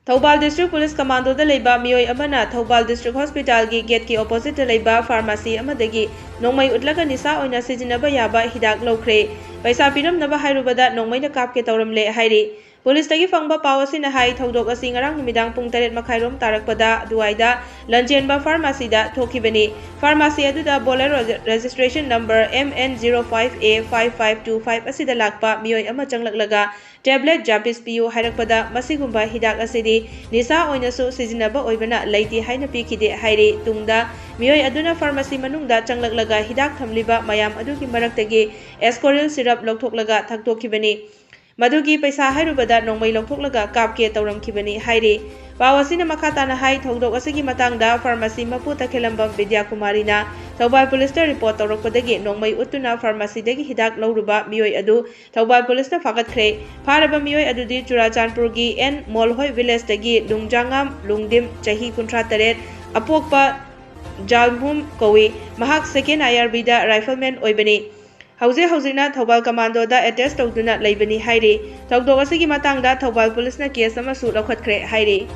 Thobal District Police Commando da leiba mioi amana Thobal District Hospital gi gate ki opposite da leiba pharmacy amadagi Nongmei Utlaga nisa oina sijinaba yaba Hidak Louraga Peisa piramnaba Hairubada Nongmei na Kapke Touramle hairi Police tagi fangba pawasi na hai thodok asi ngarang numidang pung 8 makhairom tarakpada duaida Lanjenba pharmacy da thokibani pharmacy aduda bolero registration number MN05A5525 asida lakpa mioi ama changlaglaga tablet japis piu hairakpada masigumba hidak asidi nisa oinasu sijinaba oibana leiti haina pikide hairi tungda mioi aduna pharmacy manungda changlaglaga hidak thamliba mayam adugi maraktagi escoril syrup loktoklaga thaktokhibani Madugi Peisa Hairubada Nongmei Louraga Kapke Touramle hairi Pawasina makatana hai thodok asigi matangda pharmacy mapu takhelamba Vidya Kumarina Thobal Police report tawrakpadagi Nongmei utuna pharmacy dagi hidak lauruba mioi adu Thobal Police na Thaktokhre pharaba mioi adudi Churachandpurgi N Molhoi village dagi Lungjangam Lungdim chahi 38 apokpa Jalmhum Kowi mahak second Hairubada rifleman oibani Hauzina Thobal Commando da attest tawduna leibani hairi Thaktokhre asigi matangda Thobal Police na case ama su Thaktokhre hairi